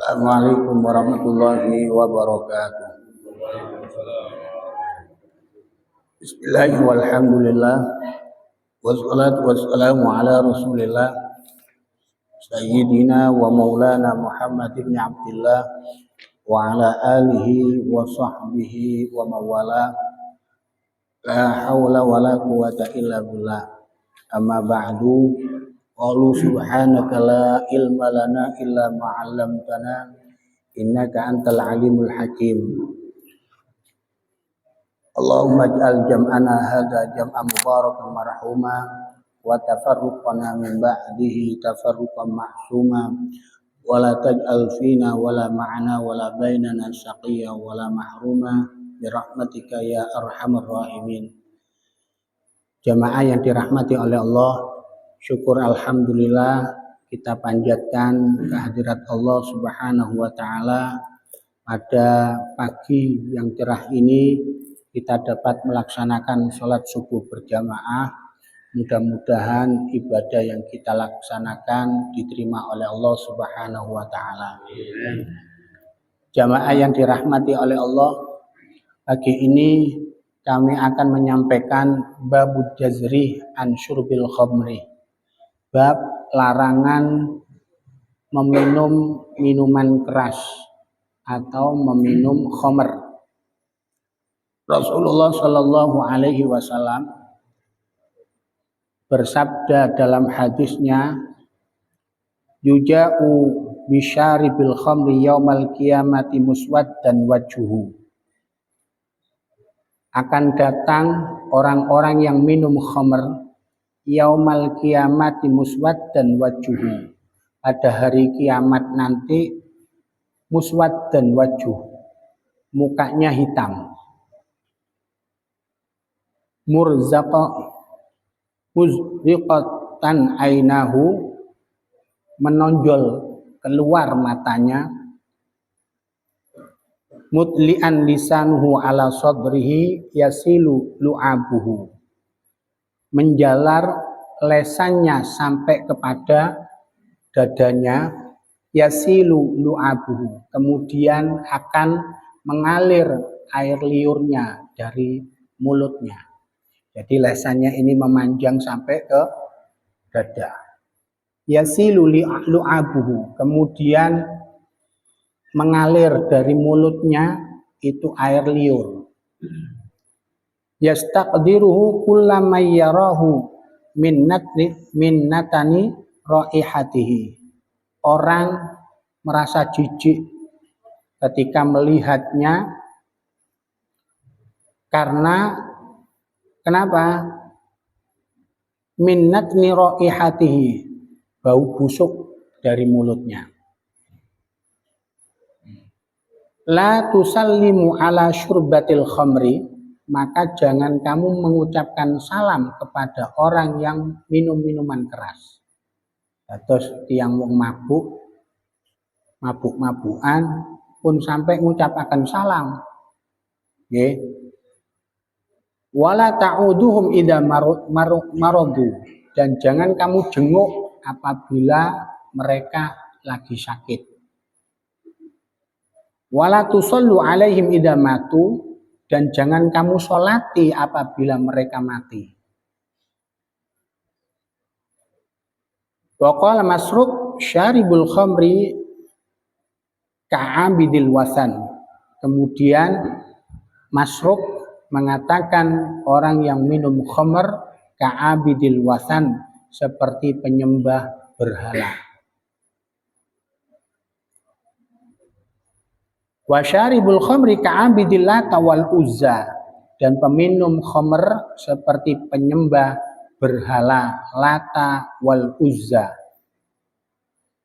Assalamualaikum warahmatullahi wabarakatuh. Bismillahirrahmanirrahim. Walhamdulillah. Wassalatu wassalamu ala Rasulillah Sayyidina wa Maulana Muhammad ibn Abdullah wa ala alihi wa sahbihi wa mawala. La hawla wa la quwata illa billah. Amma ba'du. Qalu subhanaka la ilma lana illa ma 'allamtana innaka antal alimul hakim. Allahumma ij'al jam'ana hadza jam'an mubarakan marhuma wa tafarruqana min ba'dihi tafarruqan ma'suma wa la taj'al fina wa la ma'ana wa la bainana shaqiyya wa la mahruma bi rahmatika ya arhamar rahimin. Jamaah yang dirahmati oleh Allah, syukur alhamdulillah kita panjatkan kehadirat Allah Subhanahu wa taala pada pagi yang cerah ini kita dapat melaksanakan sholat subuh berjamaah. Mudah-mudahan ibadah yang kita laksanakan diterima oleh Allah Subhanahu wa taala. Jamaah yang dirahmati oleh Allah, pagi ini kami akan menyampaikan babud jazri an syurbil khamri. Bab larangan meminum minuman keras atau meminum khamr. Rasulullah Shallallahu Alaihi Wasallam bersabda dalam hadisnya, yuja'u bisyaribil khamri yaumal qiyamati muswaddan wajhuhu. Akan datang orang-orang yang minum khamr yaumal qiyamati muswaddan wajhuhu. Pada hari kiamat nanti muswaddan wajhuh, mukanya hitam. Muzriqatan ainahu, menonjol keluar matanya. Mutli'an lisanuhu ala sadrihi yasilu lu'abuhu, menjalar lesannya sampai kepada dadanya. Yasilu lu'abuhu, kemudian akan mengalir air liurnya dari mulutnya. Jadi lesannya ini memanjang sampai ke dada. Yasilu lu'abuhu, kemudian mengalir dari mulutnya itu air liur. Yastaqdiruhu kullamay yarahu min natani raihatihi. Orang merasa jijik ketika melihatnya karena kenapa? Min natni raihatihi, bau busuk dari mulutnya. La tusallimu ala syurbatil khamri, maka jangan kamu mengucapkan salam kepada orang yang minum minuman keras. Terus tiang wong mabuk-mabukan pun sampai mengucapkan salam. Nggih. Wala ta'uduhum idza maradu, dan jangan kamu jenguk apabila mereka lagi sakit. Wala tusallu alaihim idza matu, dan jangan kamu sholati apabila mereka mati. Wa qala Masruq syaribul khamri ka'abidil wasan. Kemudian Masruq mengatakan orang yang minum khamr ka'abidil wasan, seperti penyembah berhala. Wa syaribul khamri ka'abidil Lata wal Uzza, dan peminum khamr seperti penyembah berhala Lata wal Uzza.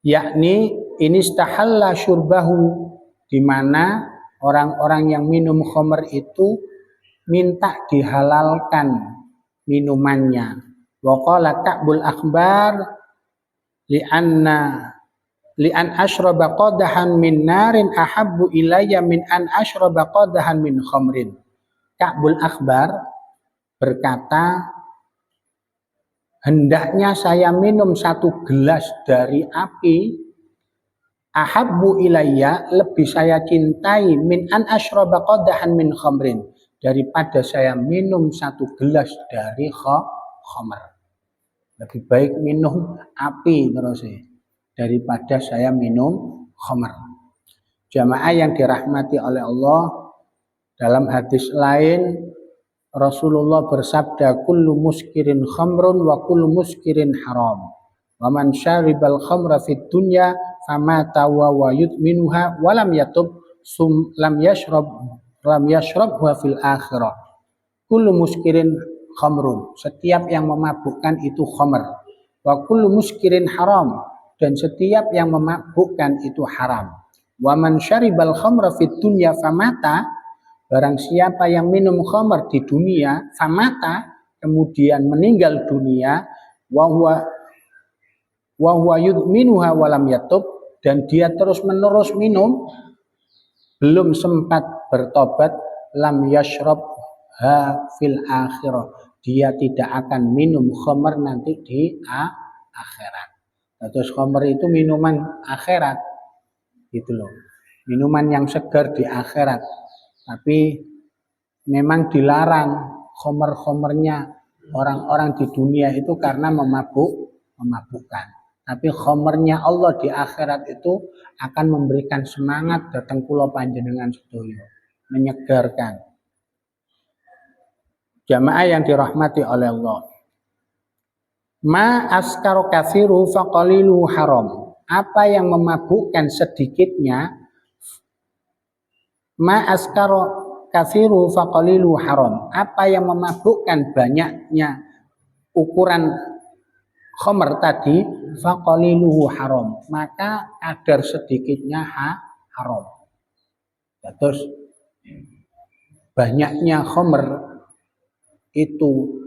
Yakni inistahalla syurbahu, di mana orang-orang yang minum khamr itu minta dihalalkan minumannya. Wa qala Ka'bul Akhbar li'an ashraba qadahan min narin ahabbu ilayya min an ashraba qadahan min khamrin. Ka'bul Akhbar berkata, hendaknya saya minum satu gelas dari api Ahabbu ilayya, lebih saya cintai min an asyraba qadahan min khamrin, daripada saya minum satu gelas dari khamr. Lebih baik minum api terus daripada saya minum khamr. Jamaah yang dirahmati oleh Allah, dalam hadis lain Rasulullah bersabda, kullu muskirin khamrun wa kullu muskirin haram. Wa man syaribal khamra fid dunya famata wa yudminuha wa lam yatub lam yashrab fil akhirah. Kullu muskirin khamrun, setiap yang memabukkan itu khamr. Wa kullu muskirin haram, dan setiap yang memabukkan itu haram. Wa man syaribal khamra fid dunya famata, barang siapa yang minum khamr di dunia, famata, kemudian meninggal dunia, wa huwa yudminuha wa lam yatub, dan dia terus-menerus minum, belum sempat bertobat, lam yashrabha fil akhirah, dia tidak akan minum khamr nanti di akhirat. Terus khamr itu minuman akhirat, gitu loh, minuman yang segar di akhirat. Tapi memang dilarang khamr-khamrnya orang-orang di dunia itu karena memabukkan. Tapi khamrnya Allah di akhirat itu akan memberikan semangat datang kula panjenengan sedaya, menyegarkan. Jamaah yang dirahmati oleh Allah. Ma askaru katsiru faqalilu haram. Apa yang memabukkan sedikitnya, ma askaru katsiru faqalilu haram. Apa yang memabukkan banyaknya ukuran khamr tadi, faqaliluhu haram, maka kadar sedikitnya haram. Terus banyaknya khamr itu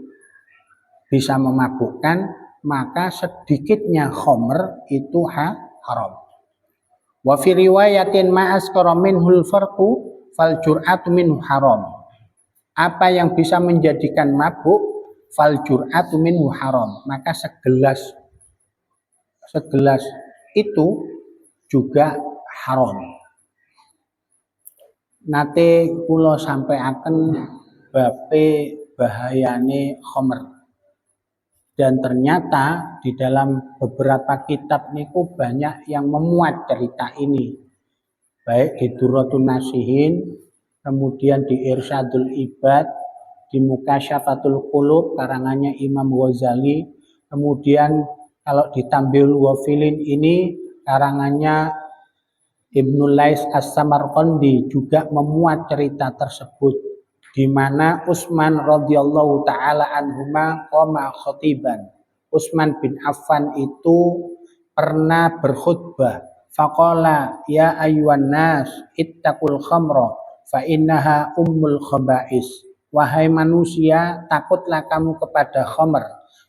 bisa memabukkan, maka sedikitnya khamr itu haram. Wa fi riwayatin ma askara minhul farqu fal jur'atu minhu haram. Apa yang bisa menjadikan mabuk, fal jur'atu minhu haram, maka segelas itu juga haram. Nate kula sampaiaken babe bahayane khamr. Dan ternyata di dalam beberapa kitab niku banyak yang memuat cerita ini. Baik di Durratun Nasihin, kemudian di Irsyadul Ibad, di Mukasyafatul Qulub karangannya Imam Ghazali, kemudian kalau di Tambihul Ghafilin ini karangannya Ibnu Lais As-Samarqandi juga memuat cerita tersebut, di mana Utsman radhiyallahu taala anhuma qama khatiban. Utsman bin Affan itu pernah berkhutbah, faqala ya ayyuhan nas ittaqul khamra fa innaha ummul khaba'is. Wahai manusia, takutlah kamu kepada khamr,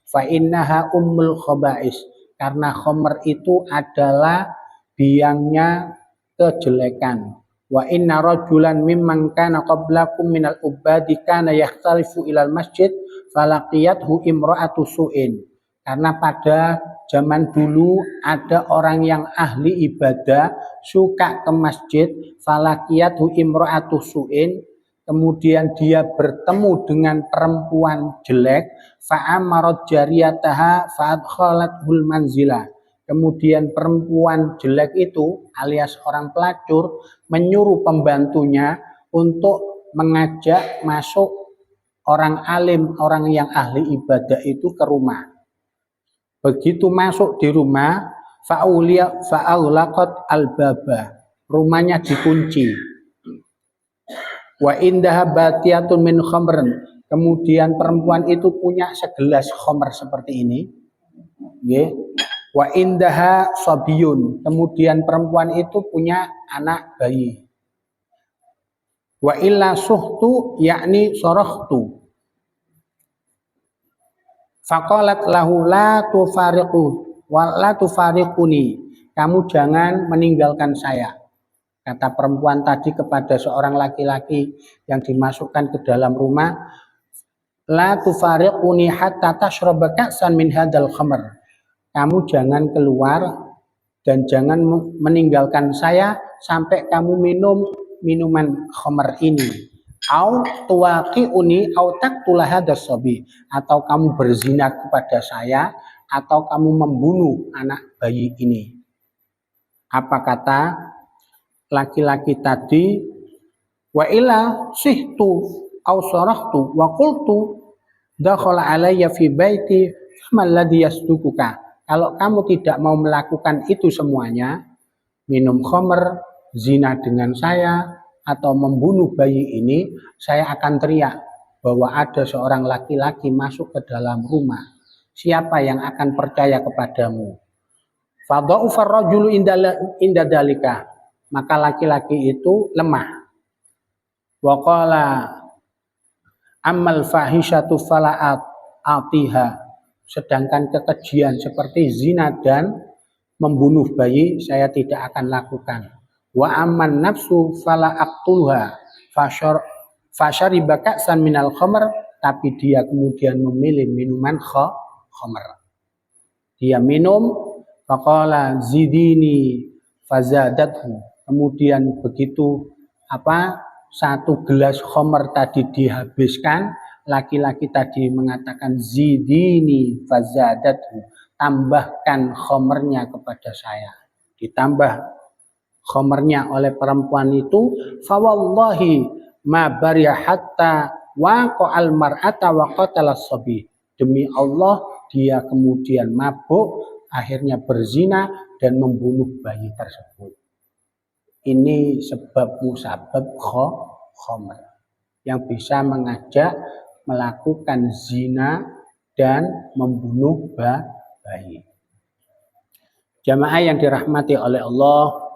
fa innaha ummul khaba'is, karena khamr itu adalah biangnya kejelekan. Wa inna rajulan mimman kana qablakum minal ubadi kana yakhtalifu ilal masjid falaqiyathu imra'atu su'in. Karena pada zaman dulu ada orang yang ahli ibadah suka ke masjid, falaqiyathu imra'atu su'in, kemudian dia bertemu dengan perempuan jelek, fa'amarat jariyataha fa'adkhalathul manzilah. Kemudian perempuan jelek itu alias orang pelacur menyuruh pembantunya untuk mengajak masuk orang alim, orang yang ahli ibadah itu ke rumah. Begitu masuk di rumah, fa'aghlaqat al-baba, rumahnya dikunci. Wa indaha batiyatun min khamrin, kemudian perempuan itu punya segelas khamr seperti ini. Nggih. Wa indaha sabiyun, kemudian perempuan itu punya anak bayi. Wa illa suhtu, yakni sorokhtu. Faqalat lahu la tufariqu wa la tufariquni, kamu jangan meninggalkan saya. Kata perempuan tadi kepada seorang laki-laki yang dimasukkan ke dalam rumah, la tufariquni hatta tashraba ka'san min hadzal khamr. Kamu jangan keluar dan jangan meninggalkan saya sampai kamu minum minuman khamar ini. Au tuwaqi'uni au taqtula hadas sabi, atau kamu berzina kepada saya atau kamu membunuh anak bayi ini. Apa kata laki-laki tadi? Wa ila sihtu au sarahtu wa qultu dakhala alayya fi baiti famal ladzi yasdukuka. Kalau kamu tidak mau melakukan itu semuanya, minum khamr, zina dengan saya, atau membunuh bayi ini, saya akan teriak bahwa ada seorang laki-laki masuk ke dalam rumah. Siapa yang akan percaya kepadamu? Fadha'ufar rajulu inda dalika. Maka laki-laki itu lemah. Wa qala ammal fahishatu fala atiha. Sedangkan kekejian seperti zina dan membunuh bayi saya tidak akan lakukan. Wa amman nafsu fala aqtulha fasyariba ka'san minal khamr, tapi dia kemudian memilih minuman khamr. Dia minum, faqala zidini fazadathu. Kemudian begitu satu gelas khamr tadi dihabiskan, laki-laki tadi mengatakan zidini fazadathu, tambahkan khamrnya kepada saya. Ditambah khamrnya oleh perempuan itu, fawallahi ma bariya hatta waqa'al mar'ata wa qatala sabi. Demi Allah dia kemudian mabuk, akhirnya berzina dan membunuh bayi tersebut. Ini sebab musabab khamr yang bisa mengajak melakukan zina dan membunuh bayi. Jamaah yang dirahmati oleh Allah,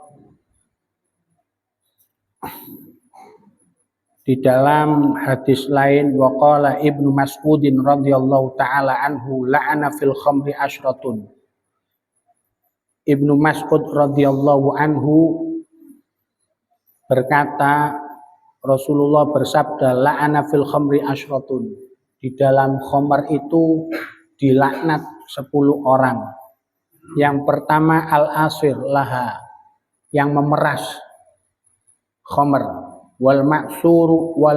di dalam hadis lain, waqala Ibnu Mas'udin radhiyallahu taala anhu la'ana fil khamri asyratun. Ibnu Mas'ud radhiyallahu anhu berkata, Rasulullah bersabda, la'ana fil khamri asyratun. Di dalam khamr itu dilaknat 10 orang. Yang pertama al-asir laha, yang memeras khamr, wal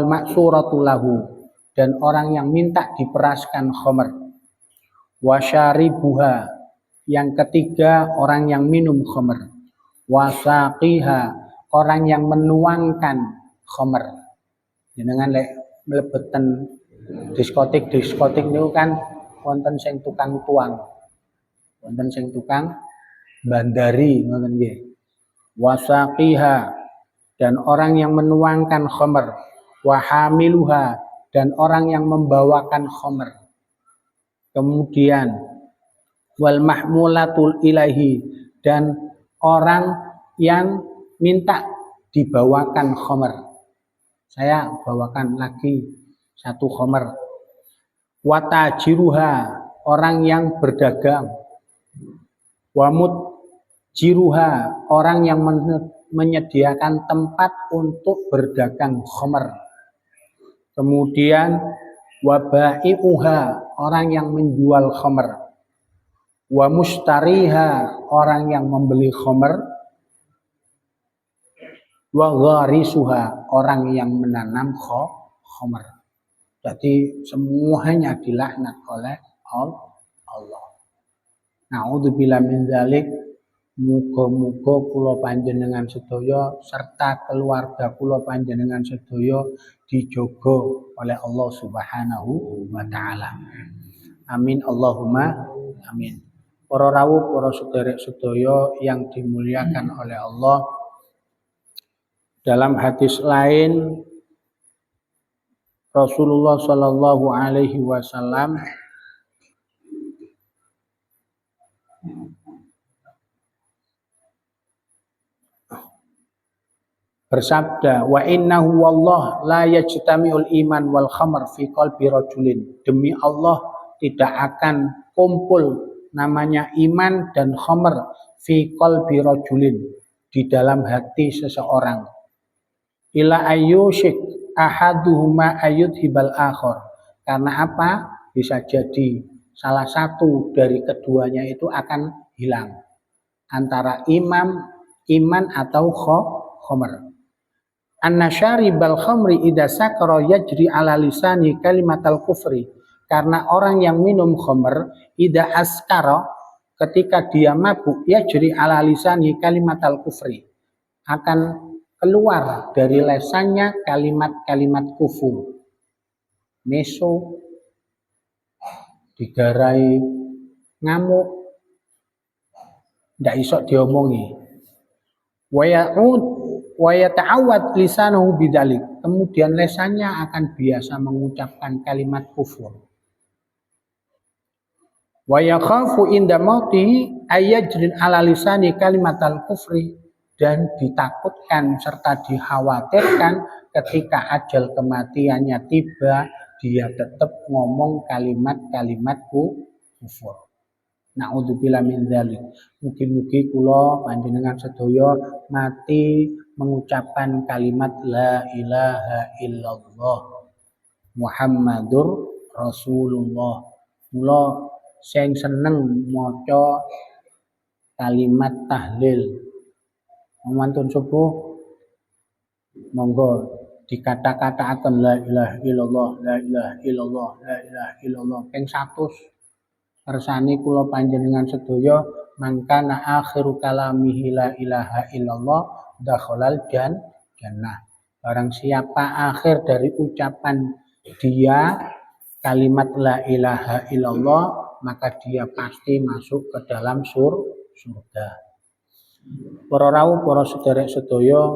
ma'suratu lahu, dan orang yang minta diperaskan khamr, wasyaribuha, yang ketiga orang yang minum khamr, wasaqiha, orang yang menuangkan khamr. Jenengan lek mlebeten diskotik niku kan wonten sing tukang tuang, wonten sing tukang bandari, ngoten nggih. Wasaqiha, dan orang yang menuangkan khamr, wahamiluha, dan orang yang membawakan khamr. Kemudian wal mahmulatul ilaihi, dan orang yang minta dibawakan khamr. Saya bawakan lagi satu khamr. Watajiruha, orang yang berdagang. Wamudjiruha, orang yang menyediakan tempat untuk berdagang khamr. Kemudian wabai'uha, orang yang menjual khamr. Wa mustariha, orang yang membeli khamr. Wa gharisuha, orang yang menanam khamr. Jadi semuanya dilaknat oleh Allah. Na'udzubillah min dzalik. Muga-muga kula panjenengan sedaya serta keluarga kula panjenengan sedaya dijaga oleh Allah Subhanahu wa taala. Amin Allahumma amin. Para rawuh, para sedherek sedaya yang dimuliakan oleh Allah, dalam hadis lain Rasulullah Shallallahu Alaihi Wasallam bersabda, wa innahu wallah la yajtami'ul iman wal khamr fi qalbi rajulin. Demi Allah tidak akan kumpul namanya iman dan khamr fi qalbi rajulin, di dalam hati seseorang. Ila ayyushik ahaduhuma ayyudhibal akhar. Karena apa? Bisa jadi salah satu dari keduanya itu akan hilang. antara iman atau khamr. Anna syaribal khamri idza sakara yajri ala lisani kalimatal kufri. Karena orang yang minum khamr idza askara, ketika dia mabuk, yajri ala lisani kalimatal kufri, akan keluar dari lesannya kalimat-kalimat kufur. Meso, digarai ngamuk, ndak iso diomongi. Wa yata'awwad lisanuhu bidzalik. Kemudian lesannya akan biasa mengucapkan kalimat kufur. Wa yakhafu inda mautihi ayajrin ala lisani kalimatal kufri, dan ditakutkan serta dikhawatirkan ketika ajal kematiannya tiba dia tetap ngomong kalimat-kalimat kufur. Na'udzubillah min dzalik. Mugi-mugi kula panjenengan sedaya mati mengucapkan kalimat la ilaha illallah Muhammadur Rasulullah. Kula sing seneng maca kalimat tahlil. Mantun subuh monggo dikata-kataaken la ilaha illallah, la ilaha illallah, la ilaha illallah ping 100. Kersane kula panjenengan sedaya mangkana akhiru kalamihi la ilaha illallah dakhalal jannah. Barang siapa akhir dari ucapan dia kalimat la ilaha illallah, maka dia pasti masuk ke dalam surga. Para rawuh, para sederek sedaya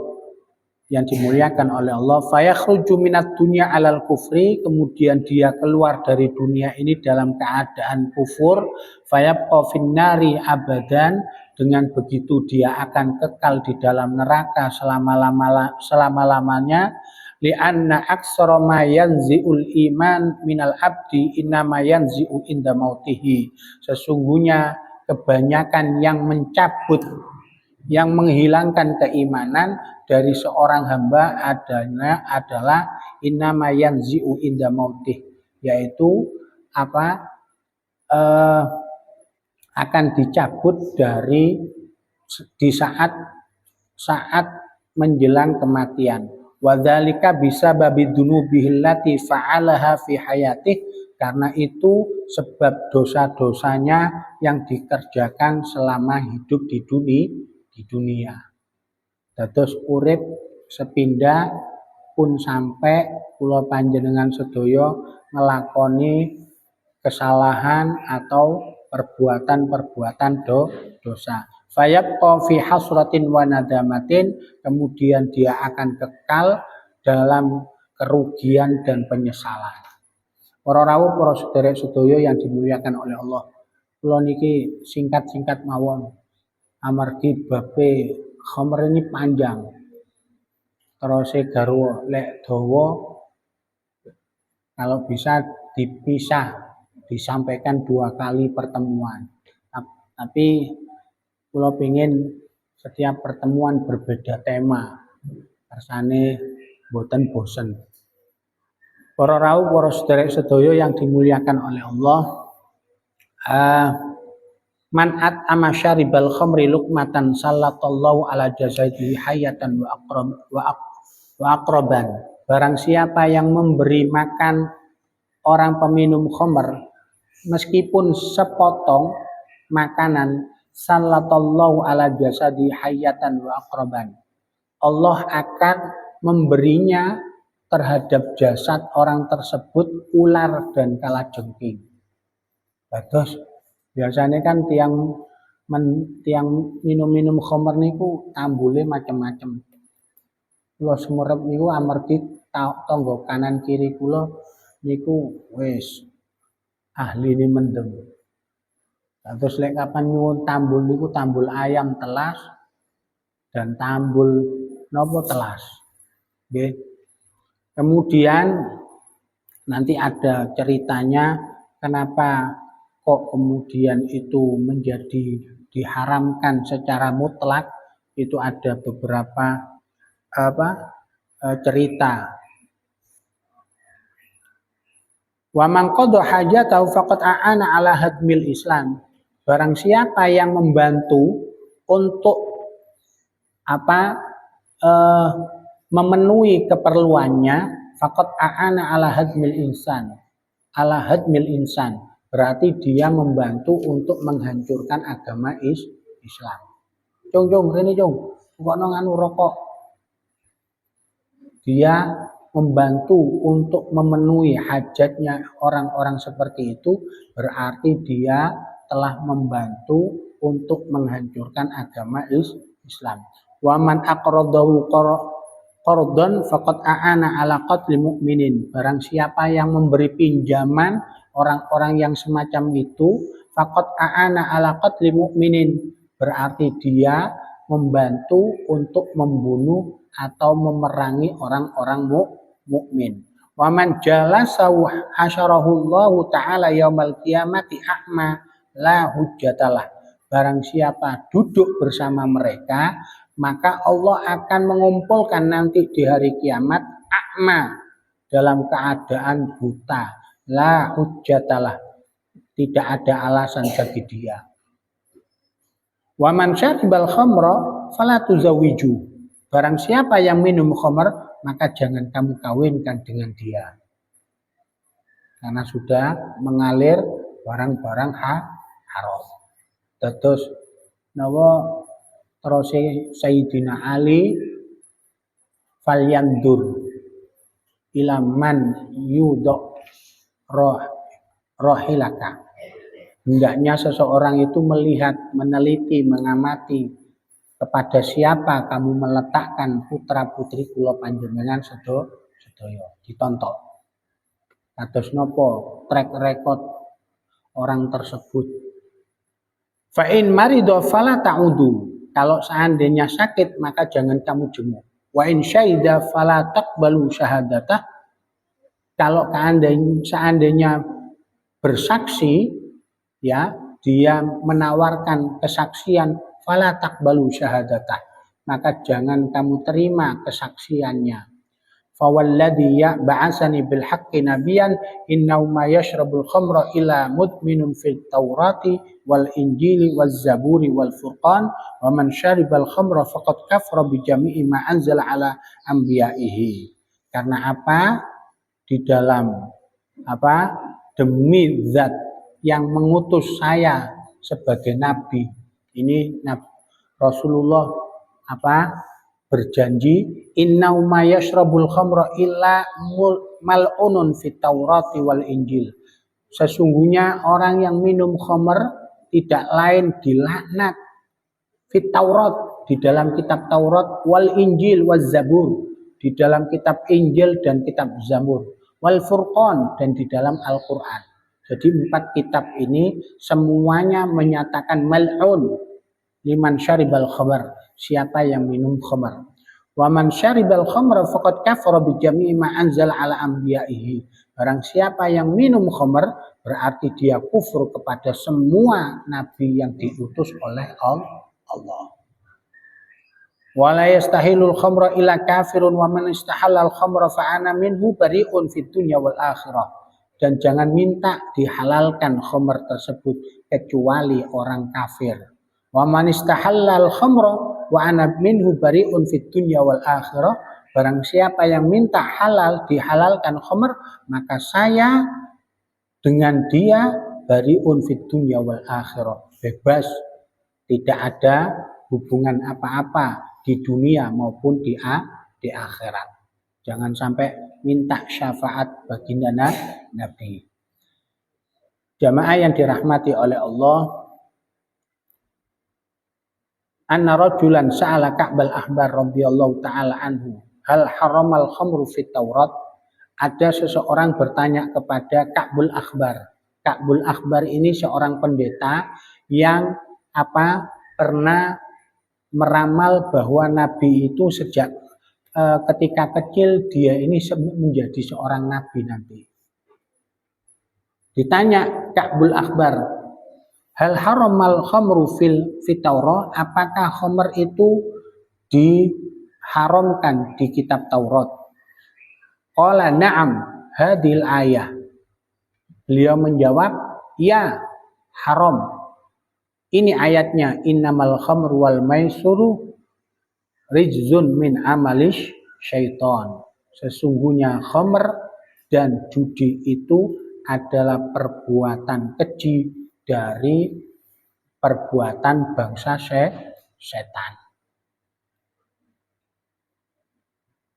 yang dimuliakan oleh Allah, fayakhruju minad dunya alal kufri, kemudian dia keluar dari dunia ini dalam keadaan kufur, fayabqa finnari abadan, dengan begitu dia akan kekal di dalam neraka selama-lamanya, li'anna aksara ma yanzi'ul iman minal abdi innama yanzi'u inda mautihi. Sesungguhnya kebanyakan yang mencabut, yang menghilangkan keimanan dari seorang hamba adalah innama yanzi'u inda mautih, yaitu akan dicabut dari di saat menjelang kematian. Wadzalika bisababi dzunubihi allati fa'alaha fi hayatih, karena itu sebab dosa-dosanya yang dikerjakan selama hidup di dunia. Dados urip sepindah pun sampai kula panjenengan sedaya ngelakoni kesalahan atau perbuatan-perbuatan dosa. Fayabqa fi hasratin wa nadamatin, kemudian dia akan kekal dalam kerugian dan penyesalan. Para rawuh, para sedherek sedaya yang dimuliakan oleh Allah. Kula niki singkat-singkat mawon. Amargi babe khamr ini panjang. Terus garwa lek dawa kalau bisa dipisah, disampaikan 2 kali pertemuan. Tapi kula pengen setiap pertemuan berbeda tema. Kersane boten bosen. Para rawuh, para sedherek sedaya yang dimuliakan oleh Allah, man'at amasyaribal khamri luqmatan sallallahu ala jazaihi hayatan wa aqraban. Barang siapa yang memberi makan orang peminum khamr meskipun sepotong makanan, sallallahu ala jazaihi hayatan wa aqraban, Allah akan memberinya terhadap jasad orang tersebut ular dan kalajengking. Bagus. Biasanya kan tiang minum-minum khamr niku tambule macam-macam. Kula semerep niku amargi tangga kanan kiri kula niku wis ahline mendem. Terus lek kapan nyuwun tambul niku tambul ayam telas dan tambul nopo telas. Nggih. Kemudian nanti ada ceritanya kenapa kok kemudian itu menjadi diharamkan secara mutlak. Itu ada beberapa cerita. Wa man qada hajatahu faqad a'ana ala hadmil Islam. Barang siapa yang membantu untuk memenuhi keperluannya, faqad a'ana ala hadmil insan, berarti dia membantu untuk menghancurkan agama Islam. Cung rene cung, kono nganu rokok. Dia membantu untuk memenuhi hajatnya orang-orang seperti itu, berarti dia telah membantu untuk menghancurkan agama Islam. Wa man aqradahu qardon faqad a'ana ala qatli mu'minin. Barang siapa yang memberi pinjaman orang-orang yang semacam itu, faqad a'ana ala qatli mu'minin, berarti dia membantu untuk membunuh atau memerangi orang-orang mukmin. Wa man jalasa hasyarahu Allah taala yaumal qiyamati a'ma la hujjatalah. Barang siapa duduk bersama mereka, maka Allah akan mengumpulkan nanti di hari kiamat a'ma, dalam keadaan buta, la hujjatalah, tidak ada alasan bagi dia. Wa man syaribal khamra fala tuzawwiju. Barang siapa yang minum khamr, maka jangan kamu kawinkan dengan dia. Karena sudah mengalir barang-barang haram. Terus nawa terus Sayyidina Ali falyandur ila man yudok rohilaka. Hendaknya seseorang itu melihat, meneliti, mengamati kepada siapa kamu meletakkan putra putri kula panjenengan sedaya, ditonton. Kados napa track record orang tersebut. Fa in marido fala ta'udu. Kalau seandainya sakit maka jangan kamu jenguk. Wa in syahida fala taqbalu syahadatah. Kalau seandainya bersaksi, ya, dia menawarkan kesaksian, fala taqbalu syahadatah, maka jangan kamu terima kesaksiannya. Fawalladhi ba'asani bil haqqi nabiyan innahu ma yashrabul khamra illa mudminun fil taurati wal injili waz zaburi wal furqan wa man syaribal khamra faqad kafara bi jami'i ma anzala ala anbiya'ihi. Karena apa? Di dalam demi zat yang mengutus saya sebagai nabi. Ini Rasulullah berjanji innahu ma yashrabul khamra illa mal'unun fit taurati wal injil. Sesungguhnya orang yang minum khamr tidak lain dilaknat fit taurat, di dalam kitab Taurat, wal injil waz zabur, di dalam kitab Injil dan kitab Zabur, wal furqan, dan di dalam Al-Qur'an. Jadi 4 kitab ini semuanya menyatakan mal'un liman syaribal khamr, siapa yang minum khamr. Wa man syaribal khamra faqad kafara bi jami'i ma anzala ala anbiya'ihi. Barang siapa yang minum khamr berarti dia kufur kepada semua nabi yang diutus oleh Allah. Wa la yastahilul khamra illa kafirun wa man istahallal khamra fa ana minhu bari'un fid dunya wal akhirah. Dan jangan minta dihalalkan khamr tersebut kecuali orang kafir. Wa man istahallal khamra wa ana minhu bari'un fid dunya wal akhirah. Barang siapa yang minta halal dihalalkan khamr, maka saya dengan dia bari'un fid dunya wal akhirah, bebas, tidak ada hubungan apa-apa di dunia maupun di akhirat. Jangan sampai minta syafaat baginda Nabi. Jamaah yang dirahmati oleh Allah, anna rajulan sa'ala Ka'bal Ahbar radhiyallahu taala anhu, hal haramal khamru fit Taurat? Ada seseorang bertanya kepada Ka'bul Ahbar. Ka'bul Ahbar ini seorang pendeta yang pernah meramal bahwa Nabi itu sejak ketika kecil dia ini menjadi seorang nabi nanti. Ditanya Ka'bul Ahbar, hal haramal khamru fit Taurat? Apakah khamr itu diharamkan di kitab Taurat? Qala na'am hadil ayah. Beliau menjawab, ya, haram. Ini ayatnya, innamal khamru wal maisuru rijzun min amalish syaiton. Sesungguhnya khamr dan judi itu adalah perbuatan keji dari perbuatan bangsa setan.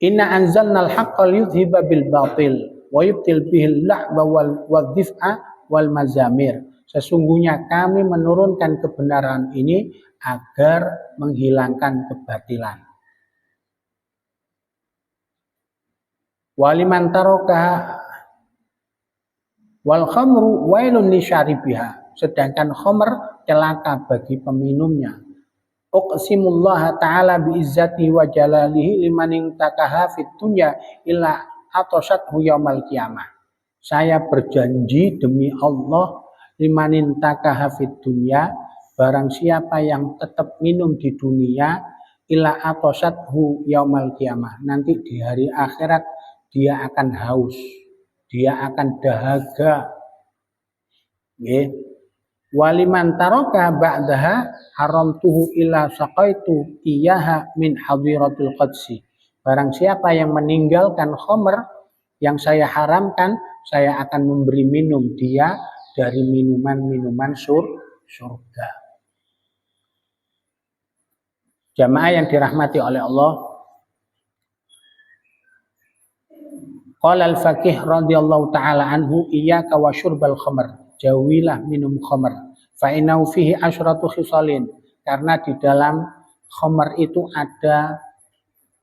Inna anzalnal haqqal yudhiba bil batil wa yubtil bihil la'ba wal dhif'a wal mazamir. Sesungguhnya kami menurunkan kebenaran ini agar menghilangkan kebatilan. Waliman taraka wal khamru wailun lisyaribiha. Sedangkan khamr celaka bagi peminumnya. Uqsimullah ta'ala bi'izzatihi wa jalalihi liman intakaha fit dunya illa atosathu yaumal qiyamah. Saya berjanji demi Allah, liman intakaha fit dunya, barang siapa yang tetap minum di dunia, illa atosathu yaumal qiyamah. Nanti di hari akhirat dia akan haus, dia akan dahaga. Waliman taraka ba'daha haramtuhu illa saqaitu iyaha min hadiratul qadsi. Barang siapa yang meninggalkan khamr yang saya haramkan, saya akan memberi minum dia dari minuman-minuman surga. Jamaah yang dirahmati oleh Allah. Qala al-faqih radhiyallahu ta'ala anhu, iyyaka wa syurbal khamr. Jauhilah minum khamr. Fa innahu fihi asyratu khisalin. Karena di dalam khamr itu ada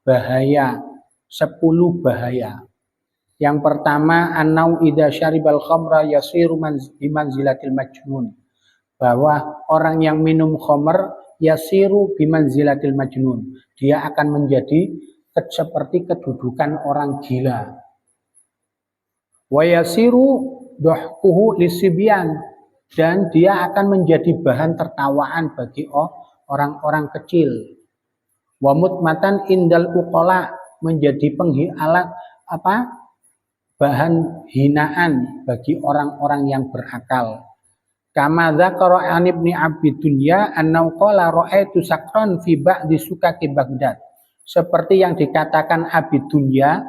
bahaya, 10 bahaya. Yang pertama, annau idza syaribal khamra yasiru bimanzilatil majnun. Bahwa orang yang minum khamr yasiru bimanzilatil majnun. Dia akan menjadi seperti kedudukan orang gila. Wa yasiru dohkuhu lisibyan, dan dia akan menjadi bahan tertawaan bagi orang-orang kecil. Wa mutmatan indal uqala, menjadi bahan hinaan bagi orang-orang yang berakal. Kama dzakara an ibni Abi Dunya annahu qala ra'aitu sakran fi ba'di sukaki Baghdad. Seperti yang dikatakan Abi Dunya,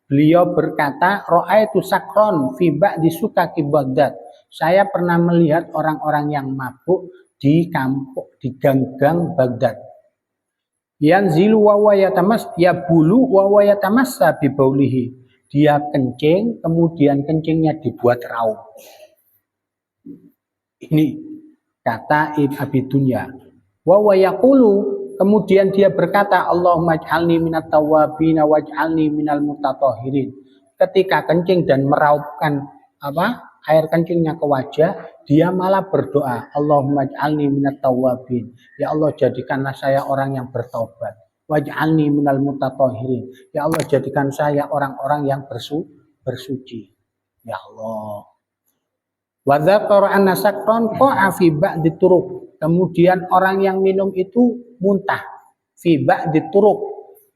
beliau berkata, ra'aitu sakron fi ba'di sukaki Baghdad. Saya pernah melihat orang-orang yang mabuk di kampung, di gang-gang Baghdad. Yanzilu wa yabulu wa yatamassa bi baulihi. Dia kencing, kemudian kencingnya dibuat raup. Ini kata Abi Dunya. Wa yaqulu, kemudian dia berkata, Allahumma ij'alni minat tawwabin waj'alni minal mutatahhirin. Ketika kencing dan meraupkan air kencingnya ke wajah, dia malah berdoa, Allahumma ij'alni minat tawwabin. Ya Allah, jadikanlah saya orang yang bertaubat. Waj'alni minal mutatahhirin. Ya Allah, jadikan saya orang-orang yang bersuci. Ya Allah. Wa dzakara anna sakran qa'a fi ba'di turuq. Kemudian orang yang minum itu muntah fi ba'di turuq,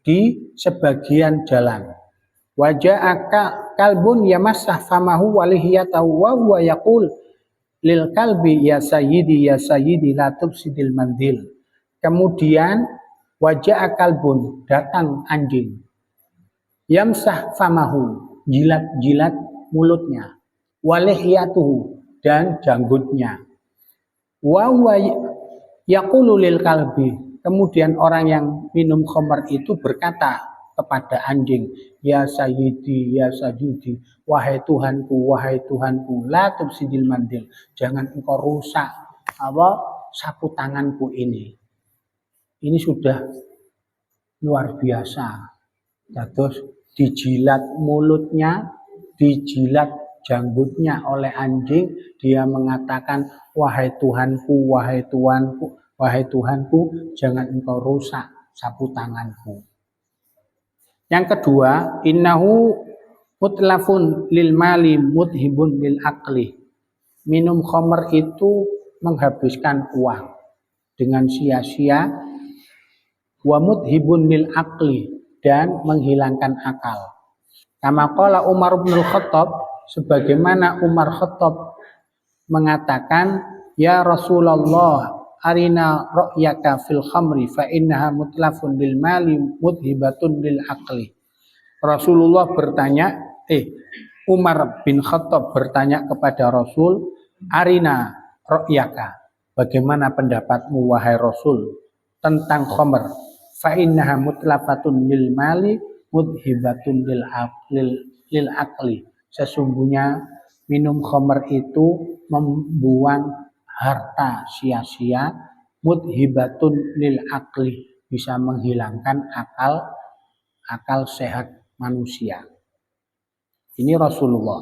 di sebagian jalan. Wa ja'a kalbun yamassah famahu wa lihiyatahu wa huwa yaqul lil kalbi ya sayyidi la tufsidil mandil. Kemudian wa ja'a kalbun, datang anjing. Yamsah famahu, jilat-jilat mulutnya. Wa lihiyatuhu, dan janggutnya. Wa huwa yaqulu lil kalbi. Kemudian orang yang minum khamr itu berkata kepada anjing, ya sayyidi, wahai Tuhanku, la tufsidil mandil. Jangan engkau rusak sapu tanganku ini. Ini sudah luar biasa. Terus dijilat mulutnya, dijilat janggutnya oleh anjing, dia mengatakan, wahai Tuhanku, jangan engkau rusak sapu tanganku. Yang kedua, innahu mutlafun lil mali mudhibun lil aqli. Minum khamr itu menghabiskan uang dengan sia-sia, wa mudhibun lil aqli, dan menghilangkan akal. Kama qala Umar bin Khattab, sebagaimana Umar Khattab mengatakan, ya Rasulullah, arina ra'yaka fil khamri fa innaha mutlafun lil mali mudhibatun lil aqli. Rasulullah bertanya, Umar bin Khattab bertanya kepada Rasul, arina ra'yaka, bagaimana pendapatmu wahai Rasul tentang khamr? Fa innaha mutlafatun lil mali mudhibatun lil aqli. Sesungguhnya minum khamr itu membuang harta sia-sia, mudhibatun lil aqli, bisa menghilangkan akal sehat manusia. Ini Rasulullah.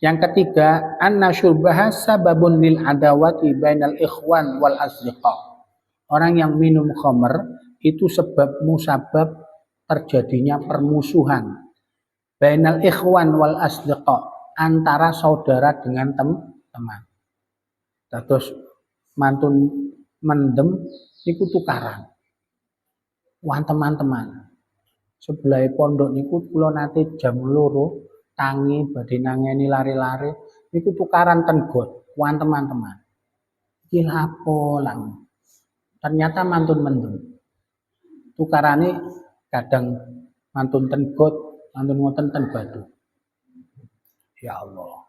Yang ketiga, anna syurbaha sababun lil adawati bainal ikhwan wal asdiqa. Orang yang minum khamr itu sebab musabab terjadinya permusuhan bainal ikhwan wal asdiqa, antara saudara dengan teman. Terus mantun mendem niku tukaran. Wah teman-teman, sebelah pondok niku kula nate jam 2 tangi badhe nangeni lari-lari niku tukaran ten got. Wah teman-teman, iki lapo lang. Ternyata mantun mendem. Tukarane kadang mantun ten got, mantun ngoten ten batu. Ya Allah.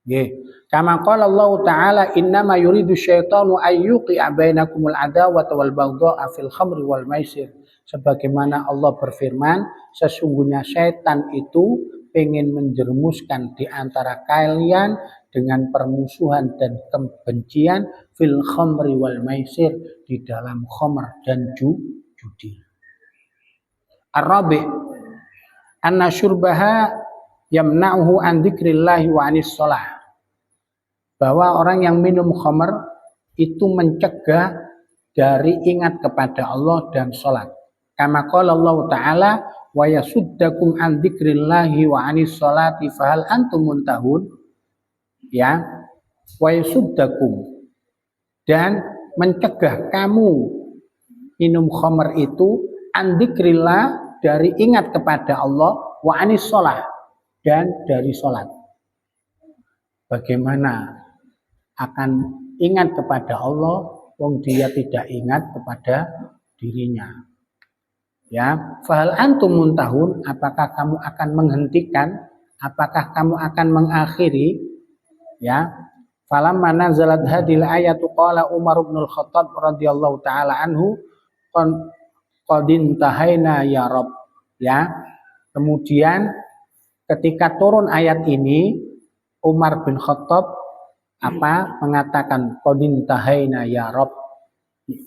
Nggih. Kama qala Allah Ta'ala innama yuridu syaitanu ayyuqi'a bainakumul adawata wal baghdha'a fil khamri wal maisir. Sebagaimana Allah berfirman, sesungguhnya syaitan itu ingin menjerumuskan di antara kalian dengan permusuhan dan kebencian fil khamri wal maisir, di dalam khamr dan judi. Ar-rabi' anna syurbaha yamna'uhu an dzikrillahi wa anis shalah. Bahwa orang yang minum khamr itu mencegah dari ingat kepada Allah dan salat. Kama qala Allah Ta'ala wa yasuddakum an dzikrillahi wa anis sholati fahal antum muntahun. Ya, wa yasuddakum, dan mencegah kamu minum khamr itu an dzikrillah, dari ingat kepada Allah, wa anis sholah, dan dari sholat. Bagaimana akan ingat kepada Allah wong dia tidak ingat kepada dirinya? Ya, fahal antum muntahun, apakah kamu akan menghentikan? Apakah kamu akan mengakhiri? Ya, falamma nazalat hadhil ayatu qala Umar bin Al-Khattab radhiyallahu taala anhu qadin tahaina ya Rabb. Ya, kemudian ketika turun ayat ini, Umar bin Khattab mengatakan qadin tahaina ya Rabb,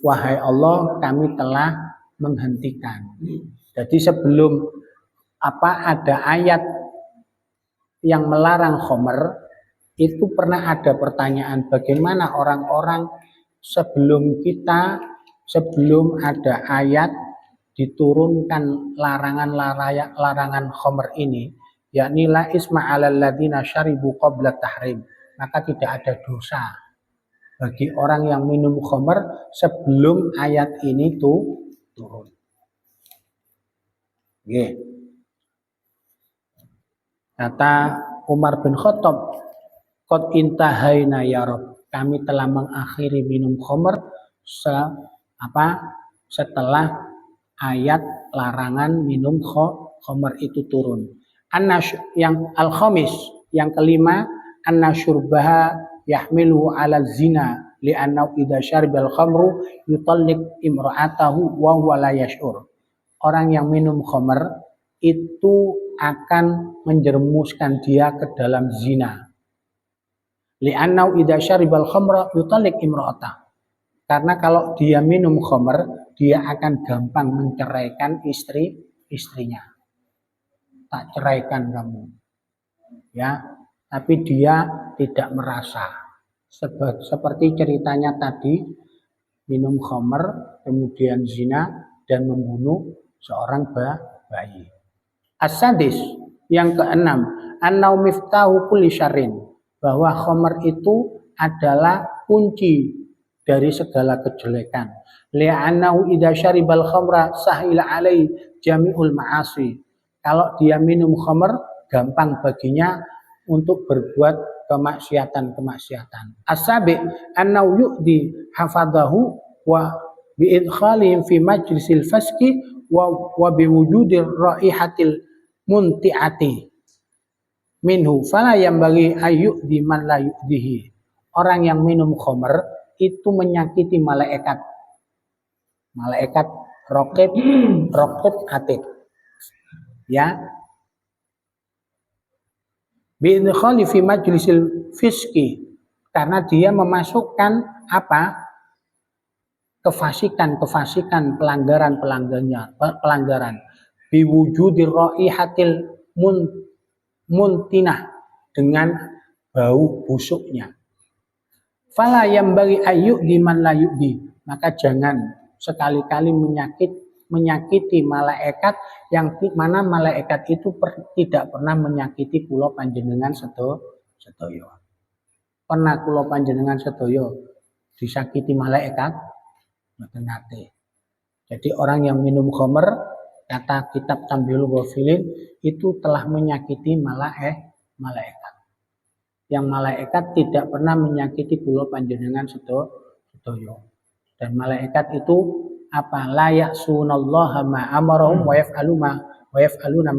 wahai Allah, kami telah menghentikan. Jadi sebelum ada ayat yang melarang khamr, itu pernah ada pertanyaan, bagaimana orang-orang sebelum ada ayat diturunkan larangan khamr ini, yakni la isma 'alal ladzina syaribu qabla tahrim, maka tidak ada dosa bagi orang yang minum khamr sebelum ayat ini turun. Nggih. Kata Umar bin Khattab, qad intahaina ya Rabb, kami telah mengakhiri minum khamr setelah ayat larangan minum khamr itu turun. Yang al-khamis, yang kelima, anna syurbaha yahmiluhu ala zina li'annahu idza syaribal khamru yutalliq imra'atahu wa huwa la yash'ur. Orang yang minum khamr itu akan menjerumuskan dia ke dalam zina. Li'annahu idza syaribal khamra yutalliq imra'atahu. Karena kalau dia minum khamr, dia akan gampang menceraikan istrinya. Tak ceraikan kamu. Ya, tapi dia tidak merasa. Seperti ceritanya tadi, minum khamr, kemudian zina dan membunuh seorang bayi. As-sadis, yang keenam, annau miftahu kulli syarrin, bahwa khamr itu adalah kunci dari segala kejelekan. Li'annahu idza syaribal khamra sahila alai jami'ul ma'asi. Kalau dia minum khamr, gampang baginya untuk berbuat kemaksiatan. As-sabi annau yu'di hafadahu wa biidkhalihim fi majlisil faski wa biwujudir raihatil munti'ati minhu fala yanbaghi ayyu'di man la yu'dihi. Orang yang minum khamr itu menyakiti malaikat. Malaikat raqib atid. Ya. Bi'idkhali fi majlisil fiski, karena dia memasukkan apa? Kefasikan, pelanggaran. Biwujudir raihatil muntinah, dengan bau busuknya. Fala yambaghi ayyu'di man la yu'di, maka jangan sekali-kali menyakiti malaikat yang mana malaikat itu tidak pernah menyakiti kula panjenengan sedaya. Pernah kula panjenengan sedaya disakiti malaikat? Mboten nate. Jadi orang yang minum khamr, kata kitab Tambiul Ghafilin, itu telah menyakiti malaikat. Yang malaikat tidak pernah menyakiti kula panjenengan sedaya. Dan malaikat itu apa? La ya'sunallaha ma amarahum wa yaf'aluna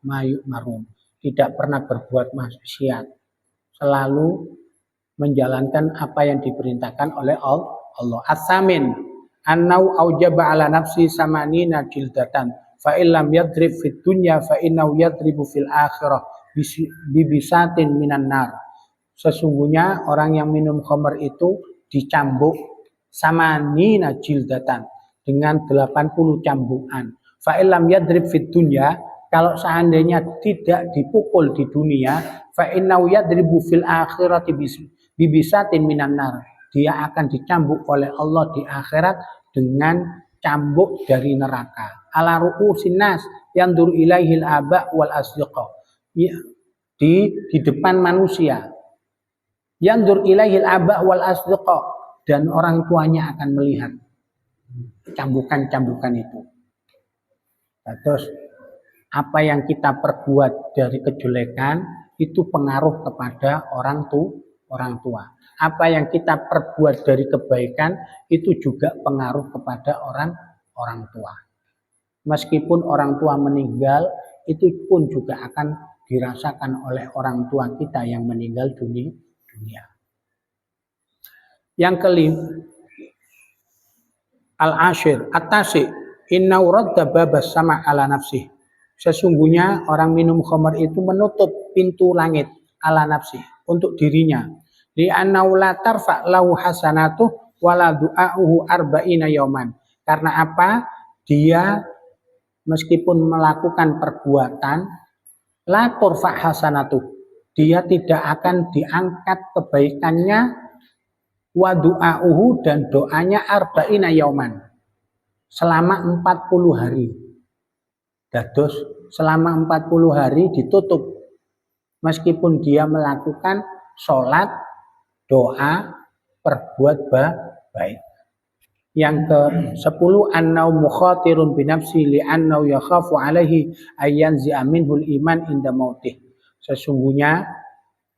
ma yu'marun. Tidak pernah berbuat maksiat. Selalu menjalankan apa yang diperintahkan oleh Allah. As-samin annau aujaba ala nafsi samanina jildatan fa illam yadrib fid dunya fa innahu yadribu fil akhirah bibisatin minan nar. Sesungguhnya orang yang minum khamr itu dicambuk samanina jildatan dengan 80 cambukan. Fa illam yadrib fid dunya, kalau seandainya tidak dipukul di dunia, fa innahu yadribu fil akhirati bibisatin minan nar. Dia akan dicambuk oleh Allah di akhirat dengan cambuk dari neraka. Ala ru'usin nas yandur ilaihil aba wal asdiqa. Di depan manusia. Yandur ilaihil aba wal asdiqa, dan orang tuanya akan melihat cambukan-cambukan itu. Terus apa yang kita perbuat dari kejelekan itu pengaruh kepada orang tua. Apa yang kita perbuat dari kebaikan itu juga pengaruh kepada orang tua. Meskipun orang tua meninggal, itu pun juga akan dirasakan oleh orang tua kita yang meninggal dunia. Yang kelima, al-ashir, at-tasi, inna radda babas sama ala nafsi. Sesungguhnya orang minum khamr itu menutup pintu langit ala nafsi, untuk dirinya. Li'annahu la tarfa lahu hasanatuh wala du'a'uhu arba'ina yauman. Karena apa? Dia meskipun melakukan perbuatan la turfa hasanatuh, dia tidak akan diangkat kebaikannya, wa du'a'uhu, dan doanya arba'ina yauman, selama 40 hari. Dados selama 40 hari ditutup. Meskipun dia melakukan sholat, doa, perbuat baik. Yang ke-10, annau mukhatirun binafsi li'annau yakhafu alaihi ayyanzi'a minhul iman inda mautih. Sesungguhnya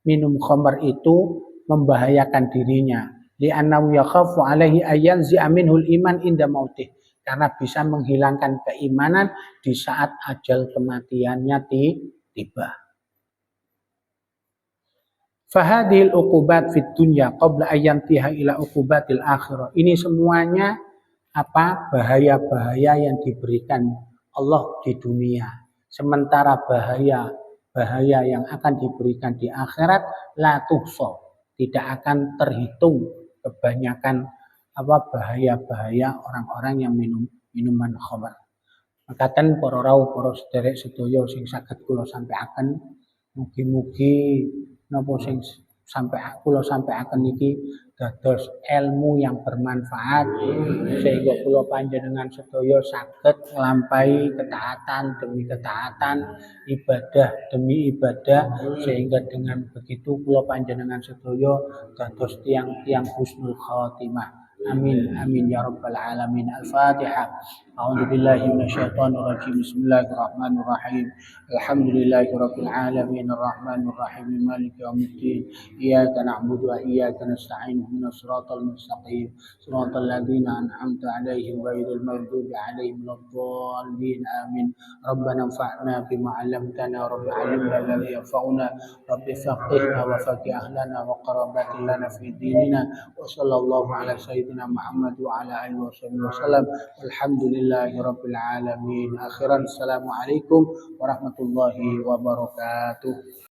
minum khamr itu membahayakan dirinya. Li'annau yakhafu alaihi ayyanzi'a minhul iman inda mautih. Karena bisa menghilangkan keimanan di saat ajal kematiannya tiba. Fahadhil uqubat fid dunya qabla ayyantiha ila uqubatil akhirah. Ini semuanya bahaya-bahaya yang diberikan Allah di dunia. Sementara bahaya yang akan diberikan di akhirat la tuhsa, tidak akan terhitung kebanyakan bahaya-bahaya orang-orang yang minum minuman khamr. Makaten para rawuh, para sederek sedaya sing saged kula sampaiaken, mugi-mugi napa sing kula sampaiaken niki dados ilmu yang bermanfaat sehingga kula panjenengan sedaya saged nglampahi ketaatan demi ketaatan, ibadah demi ibadah, sehingga dengan begitu kula panjenengan sedaya dados tiang-tiang husnul khatimah. Amin amin ya rabbal alamin. Al-Fatihah. A'udzu billahi minasyaitonir rajim. Bismillahirrahmanirrahim. Alhamdulillahi rabbil alamin arrahmanir rahim maliki yaumiddin. Iyyaka na'budu wa iyyaka nasta'in. Ihdinas siratal mustaqim. Siratal ladzina an'amta 'alaihim ghairil maghdubi 'alaihim waladdallin. Amin. Rabbana anfa'na bima 'allamtana wa rabbi 'allimna alladhi yanfa'una. Rabbi faqihna wa faqih ahlana wa qarabatin lana fi dinina. Wa sallallahu ala sayyidina Muhammad wa ala alihi wasallam. Walhamdulillahi rabbil alamin. Akhiran assalamualaikum warahmatullahi wabarakatuh.